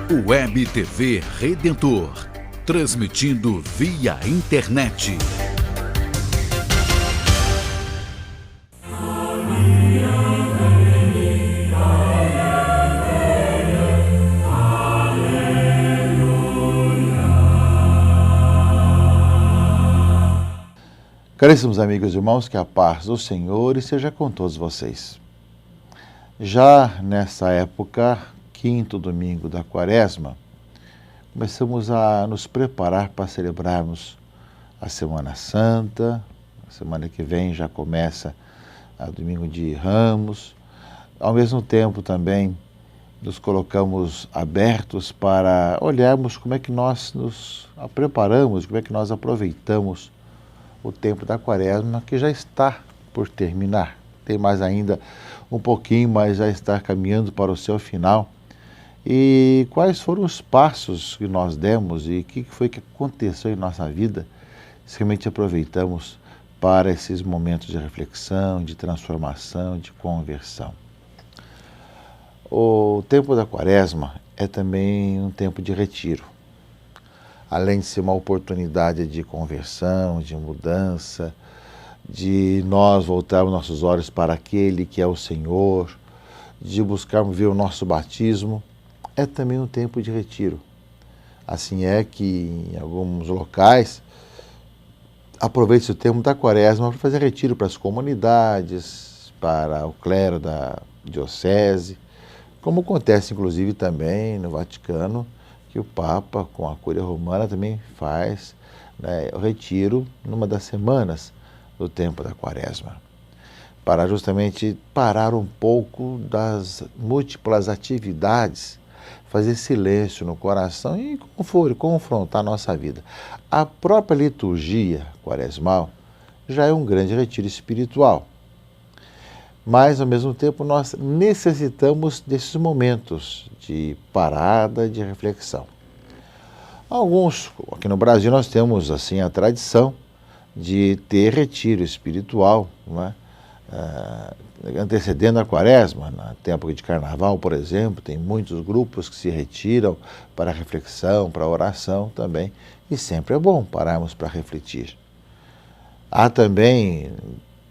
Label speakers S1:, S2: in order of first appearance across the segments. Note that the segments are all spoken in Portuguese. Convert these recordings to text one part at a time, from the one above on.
S1: Web TV Redentor, transmitindo via internet.
S2: Caríssimos amigos e irmãos, que a paz do Senhor esteja com todos vocês. Já nessa época, quinto domingo da Quaresma, começamos a nos preparar para celebrarmos a Semana Santa. A semana que vem já começa a Domingo de Ramos. Ao mesmo tempo também nos colocamos abertos para olharmos como é que nós nos preparamos, como é que nós aproveitamos o tempo da Quaresma, que já está por terminar. Tem mais ainda um pouquinho, mas já está caminhando para o seu final. E quais foram os passos que nós demos e o que foi que aconteceu em nossa vida, se realmente aproveitamos para esses momentos de reflexão, de transformação, de conversão. O tempo da Quaresma é também um tempo de retiro. Além de ser uma oportunidade de conversão, de mudança, de nós voltarmos nossos olhos para aquele que é o Senhor, de buscarmos ver o nosso batismo, é também um tempo de retiro. Assim é que em alguns locais aproveita-se o tempo da Quaresma para fazer retiro para as comunidades, para o clero da diocese, como acontece inclusive também no Vaticano, que o Papa, com a Cúria Romana, também faz o retiro numa das semanas do tempo da Quaresma, para justamente parar um pouco das múltiplas atividades, fazer silêncio no coração e confrontar a nossa vida. A própria liturgia quaresmal já é um grande retiro espiritual, mas ao mesmo tempo nós necessitamos desses momentos de parada, de reflexão. Alguns, aqui no Brasil nós temos assim a tradição de ter retiro espiritual, não é? Antecedendo a Quaresma, na época de Carnaval, por exemplo, tem muitos grupos que se retiram para reflexão, para oração também, e sempre é bom pararmos para refletir. Há também,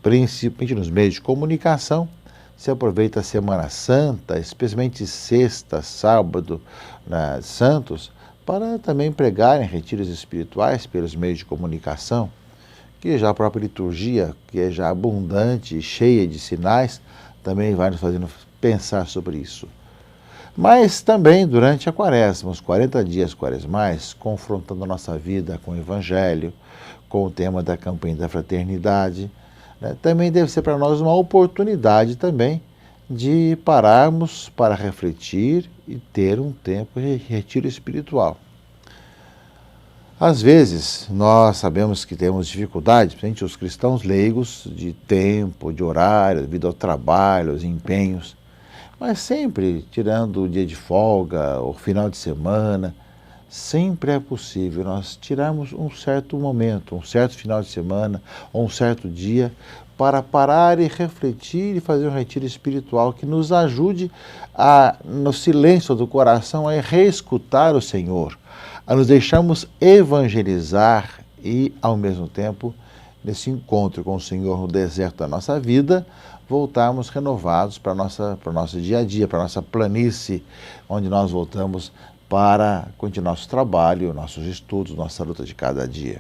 S2: principalmente nos meios de comunicação, se aproveita a Semana Santa, especialmente sexta, sábado, santos, para também pregarem retiros espirituais pelos meios de comunicação, que já a própria liturgia, que é já abundante e cheia de sinais, também vai nos fazendo pensar sobre isso. Mas também durante a Quaresma, os 40 dias quaresmais, confrontando a nossa vida com o Evangelho, com o tema da campanha da fraternidade, também deve ser para nós uma oportunidade também de pararmos para refletir e ter um tempo de retiro espiritual. Às vezes, nós sabemos que temos dificuldade, principalmente os cristãos leigos, de tempo, de horário, devido ao trabalho, aos empenhos, mas sempre, tirando o dia de folga, o final de semana, sempre é possível nós tirarmos um certo momento, um certo final de semana, ou um certo dia, para parar e refletir e fazer um retiro espiritual que nos ajude no silêncio do coração, a reescutar o Senhor, a nos deixarmos evangelizar e, ao mesmo tempo, nesse encontro com o Senhor no deserto da nossa vida, voltarmos renovados para o nosso dia a dia, para a nossa planície, onde nós voltamos para continuar nosso trabalho, nossos estudos, nossa luta de cada dia.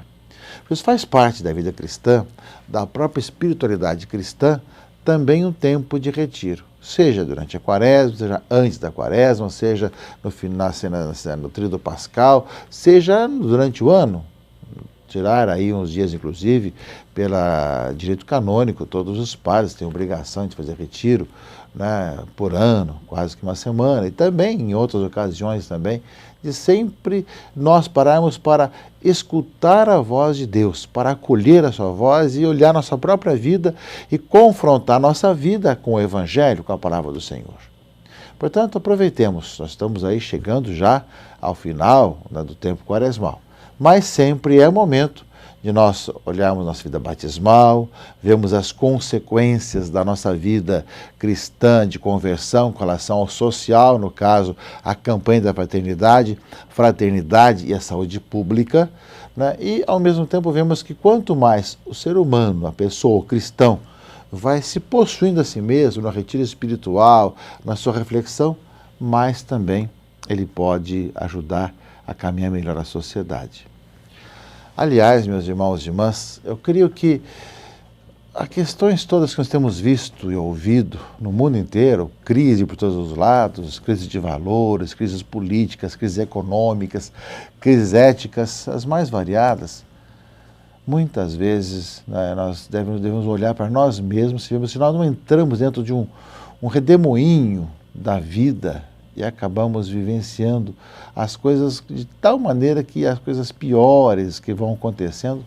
S2: Isso faz parte da vida cristã, da própria espiritualidade cristã, também um tempo de retiro. Seja durante a Quaresma, seja antes da Quaresma, seja no Tríduo Pascal, seja durante o ano. Tirar aí uns dias, inclusive, pelo direito canônico, todos os padres têm obrigação de fazer retiro, por ano, quase que uma semana, e também em outras ocasiões também, de sempre nós pararmos para escutar a voz de Deus, para acolher a sua voz e olhar nossa própria vida e confrontar nossa vida com o Evangelho, com a palavra do Senhor. Portanto, aproveitemos, nós estamos aí chegando já ao final do tempo quaresmal, mas sempre é momento de nós olharmos nossa vida batismal, vemos as consequências da nossa vida cristã de conversão com relação ao social, no caso, a campanha da fraternidade e a saúde pública, né? E, ao mesmo tempo, vemos que quanto mais o ser humano, a pessoa, o cristão, vai se possuindo a si mesmo no retiro espiritual, na sua reflexão, mais também ele pode ajudar a caminhar melhor a sociedade. Aliás, meus irmãos e irmãs, eu creio que as questões todas que nós temos visto e ouvido no mundo inteiro, crise por todos os lados, crise de valores, crises políticas, crises econômicas, crises éticas, as mais variadas, muitas vezes, né, nós devemos olhar para nós mesmos e vemos se nós não entramos dentro de um redemoinho da vida e acabamos vivenciando as coisas de tal maneira que as coisas piores que vão acontecendo,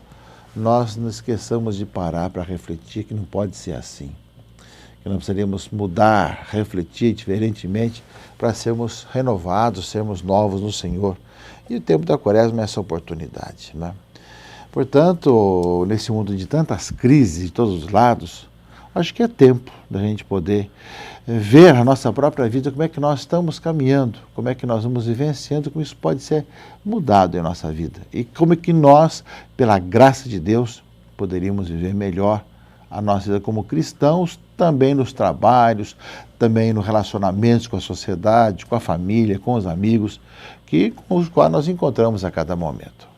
S2: nós não esqueçamos de parar para refletir que não pode ser assim. Que nós precisaríamos mudar, refletir diferentemente para sermos renovados, sermos novos no Senhor. E o tempo da Quaresma é essa oportunidade, né? Portanto, nesse mundo de tantas crises de todos os lados, acho que é tempo da gente poder ver a nossa própria vida, como é que nós estamos caminhando, como é que nós vamos vivenciando, como isso pode ser mudado em nossa vida. E como é que nós, pela graça de Deus, poderíamos viver melhor a nossa vida como cristãos, também nos trabalhos, também no relacionamento com a sociedade, com a família, com os amigos, com os quais nós encontramos a cada momento.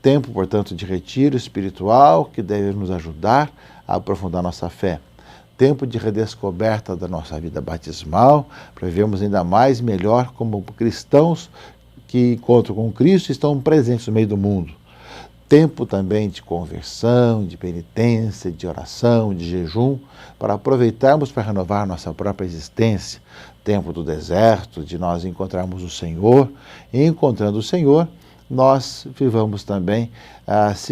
S2: Tempo, portanto, de retiro espiritual que deve nos ajudar a aprofundar nossa fé. Tempo de redescoberta da nossa vida batismal, para vivermos ainda mais melhor como cristãos que encontram com Cristo e estão presentes no meio do mundo. Tempo também de conversão, de penitência, de oração, de jejum, para aproveitarmos para renovar nossa própria existência. Tempo do deserto, de nós encontrarmos o Senhor, e encontrando o Senhor, nós vivamos também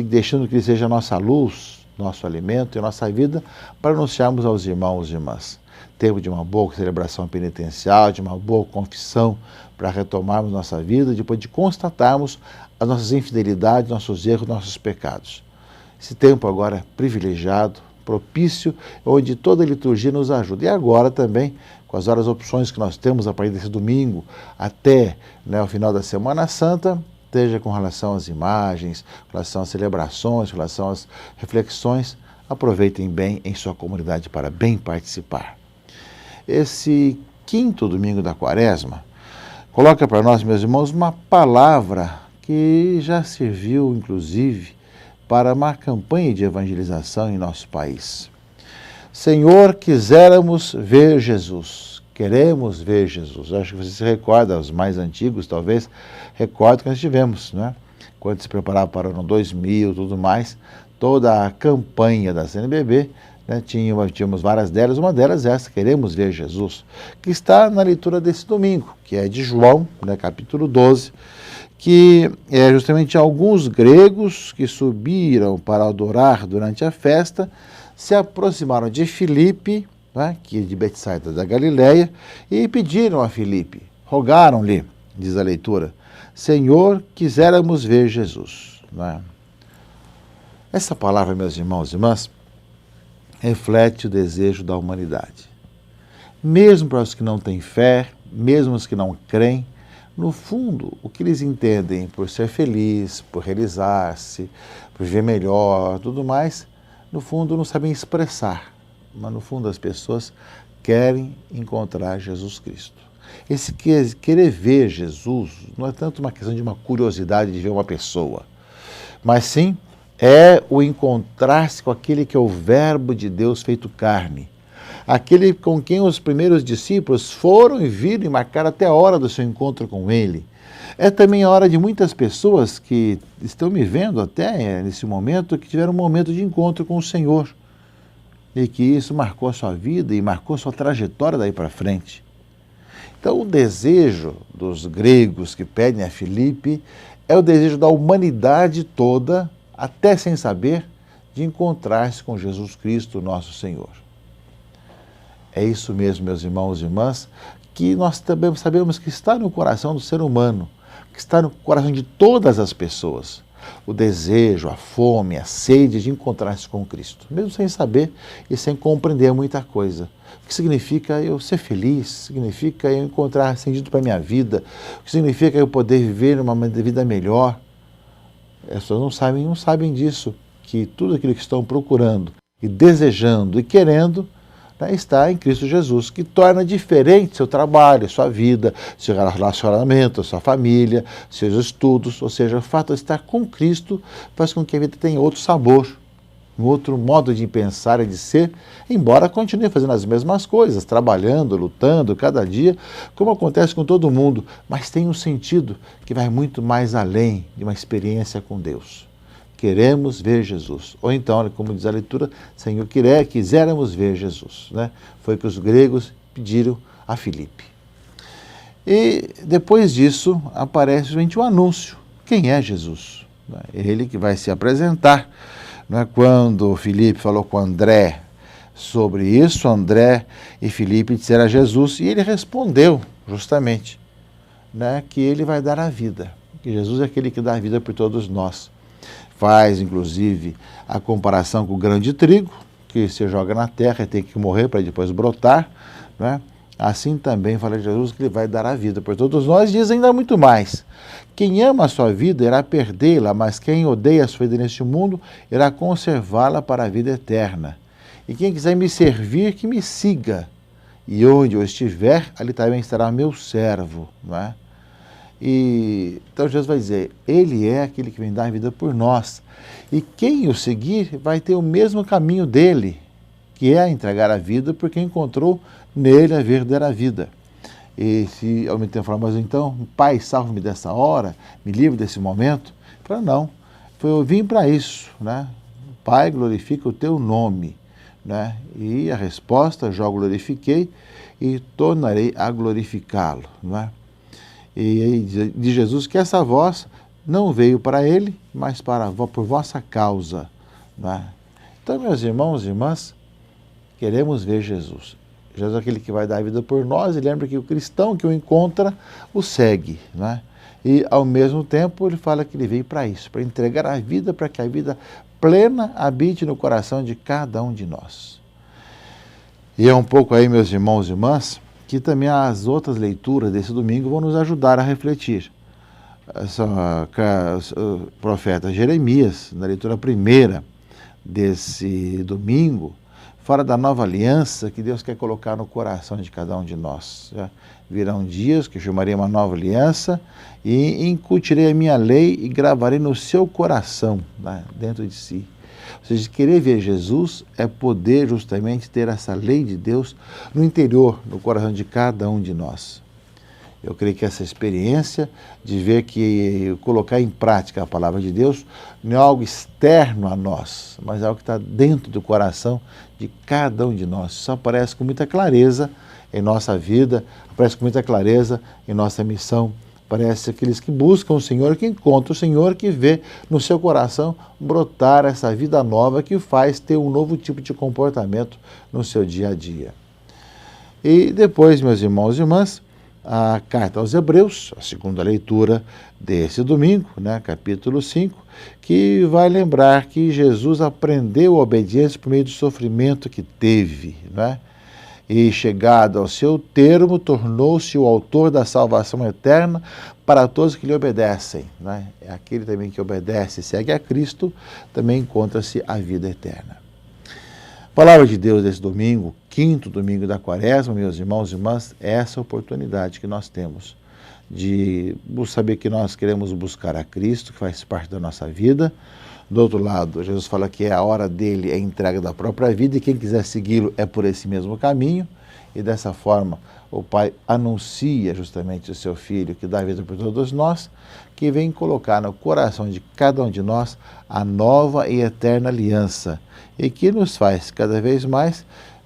S2: deixando que Ele seja a nossa luz, nosso alimento e nossa vida, para anunciarmos aos irmãos e irmãs. Tempo de uma boa celebração penitencial, de uma boa confissão, para retomarmos nossa vida, depois de constatarmos as nossas infidelidades, nossos erros, nossos pecados. Esse tempo agora é privilegiado, propício, onde toda a liturgia nos ajuda. E agora também, com as várias opções que nós temos a partir desse domingo até o final da Semana Santa, seja com relação às imagens, com relação às celebrações, com relação às reflexões, aproveitem bem em sua comunidade para bem participar. Esse quinto domingo da Quaresma coloca para nós, meus irmãos, uma palavra que já serviu, inclusive, para uma campanha de evangelização em nosso país. Senhor, quiséramos ver Jesus. Queremos ver Jesus. Acho que você se recorda, os mais antigos talvez, recordam que nós tivemos, né? Quando se preparava para o ano 2000 e tudo mais, toda a campanha da CNBB, né? Tínhamos várias delas, uma delas é essa, Queremos ver Jesus, que está na leitura desse domingo, que é de João, né? Capítulo 12, que é justamente alguns gregos que subiram para adorar durante a festa, se aproximaram de Filipe, que é de Betsaida da Galileia, e pediram a Filipe, rogaram-lhe, diz a leitura, Senhor, quiséramos ver Jesus. Essa palavra, meus irmãos e irmãs, reflete o desejo da humanidade. Mesmo para os que não têm fé, mesmo os que não creem, no fundo, o que eles entendem por ser feliz, por realizar-se, por viver melhor, tudo mais, no fundo não sabem expressar. Mas no fundo as pessoas querem encontrar Jesus Cristo. Esse querer ver Jesus não é tanto uma questão de uma curiosidade de ver uma pessoa, mas sim é o encontrar-se com aquele que é o Verbo de Deus feito carne, aquele com quem os primeiros discípulos foram e viram e marcaram até a hora do seu encontro com ele. É também a hora de muitas pessoas que estão me vendo até nesse momento, que tiveram um momento de encontro com o Senhor, e que isso marcou a sua vida e marcou a sua trajetória daí para frente. Então, o desejo dos gregos que pedem a Filipe é o desejo da humanidade toda, até sem saber, de encontrar-se com Jesus Cristo, nosso Senhor. É isso mesmo, meus irmãos e irmãs, que nós também sabemos que está no coração do ser humano, que está no coração de todas as pessoas. o desejo, a fome, a sede de encontrar-se com Cristo, mesmo sem saber e sem compreender muita coisa. O que significa eu ser feliz, significa eu encontrar sentido para a minha vida, o que significa eu poder viver uma vida melhor. As pessoas não sabem disso, que tudo aquilo que estão procurando e desejando e querendo, né, está em Cristo Jesus, que torna diferente seu trabalho, sua vida, seu relacionamento, sua família, seus estudos, ou seja, o fato de estar com Cristo faz com que a vida tenha outro sabor, um outro modo de pensar e de ser, embora continue fazendo as mesmas coisas, trabalhando, lutando cada dia, como acontece com todo mundo, mas tem um sentido que vai muito mais além de uma experiência com Deus. Queremos ver Jesus. Ou então, como diz a leitura, Senhor, quiséramos ver Jesus. Né? Foi o que os gregos pediram a Filipe. E depois disso, aparece realmente o anúncio. Quem é Jesus? É ele que vai se apresentar. Né? Quando Filipe falou com André sobre isso, André e Filipe disseram a Jesus, e ele respondeu justamente, né, que ele vai dar a vida, que Jesus é aquele que dá a vida por todos nós. Faz, inclusive, a comparação com o grão de trigo, que se joga na terra e tem que morrer para depois brotar, né? Assim também fala Jesus que ele vai dar a vida por todos nós, diz ainda muito mais. Quem ama a sua vida irá perdê-la, mas quem odeia a sua vida neste mundo irá conservá-la para a vida eterna. E quem quiser me servir, que me siga. E onde eu estiver, ali também estará meu servo, não é? E então Jesus vai dizer, ele é aquele que vem dar a vida por nós. E quem o seguir vai ter o mesmo caminho dele, que é entregar a vida porque encontrou nele a verdadeira vida. E se ao mesmo tempo falar, mas então, Pai, salve-me dessa hora, me livre desse momento. Fala, não, eu vim para isso, né? Pai, glorifica o teu nome, né? E a resposta, já o glorifiquei e tornarei a glorificá-lo, não é? E de Jesus que essa voz não veio para ele, mas por vossa causa. Né? Então, meus irmãos e irmãs, queremos ver Jesus. Jesus é aquele que vai dar a vida por nós, e lembra que o cristão que o encontra, o segue. Né? E, ao mesmo tempo, ele fala que ele veio para isso, para entregar a vida, para que a vida plena habite no coração de cada um de nós. E é um pouco aí, meus irmãos e irmãs, que também as outras leituras desse domingo vão nos ajudar a refletir. O profeta Jeremias, na leitura primeira desse domingo, fala da nova aliança que Deus quer colocar no coração de cada um de nós. Virão dias que eu chamarei uma nova aliança e incutirei a minha lei e gravarei no seu coração, né, dentro de si. Ou seja, querer ver Jesus é poder justamente ter essa lei de Deus no interior, no coração de cada um de nós. Eu creio que essa experiência de ver que colocar em prática a palavra de Deus não é algo externo a nós, mas é algo que está dentro do coração de cada um de nós. Isso aparece com muita clareza em nossa vida, aparece com muita clareza em nossa missão. Parece aqueles que buscam o Senhor, que encontram o Senhor, que vê no seu coração brotar essa vida nova que o faz ter um novo tipo de comportamento no seu dia a dia. E depois, meus irmãos e irmãs, a carta aos Hebreus, a segunda leitura desse domingo, né, capítulo 5, que vai lembrar que Jesus aprendeu a obediência por meio do sofrimento que teve, né? E chegado ao seu termo, tornou-se o autor da salvação eterna para todos que lhe obedecem. Né? É aquele também que obedece e segue a Cristo, também encontra-se a vida eterna. Palavra de Deus desse domingo, quinto domingo da Quaresma, meus irmãos e irmãs, é essa oportunidade que nós temos de saber que nós queremos buscar a Cristo, que faz parte da nossa vida. Do outro lado, Jesus fala que a hora dele é a entrega da própria vida e quem quiser segui-lo é por esse mesmo caminho. E dessa forma, o Pai anuncia justamente o seu Filho, que dá a vida por todos nós, que vem colocar no coração de cada um de nós a nova e eterna aliança e que nos faz cada vez mais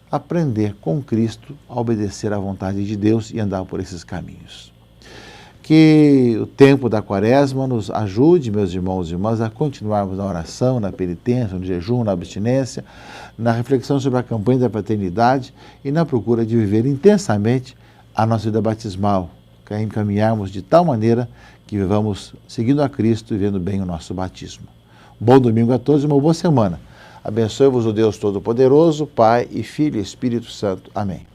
S2: aprender com Cristo a obedecer à vontade de Deus e andar por esses caminhos. Que o tempo da Quaresma nos ajude, meus irmãos e irmãs, a continuarmos na oração, na penitência, no jejum, na abstinência, na reflexão sobre a campanha da fraternidade e na procura de viver intensamente a nossa vida batismal, encaminharmos de tal maneira que vivamos seguindo a Cristo e vivendo bem o nosso batismo. Bom domingo a todos e uma boa semana. Abençoe-vos o Deus Todo-Poderoso, Pai e Filho e Espírito Santo. Amém.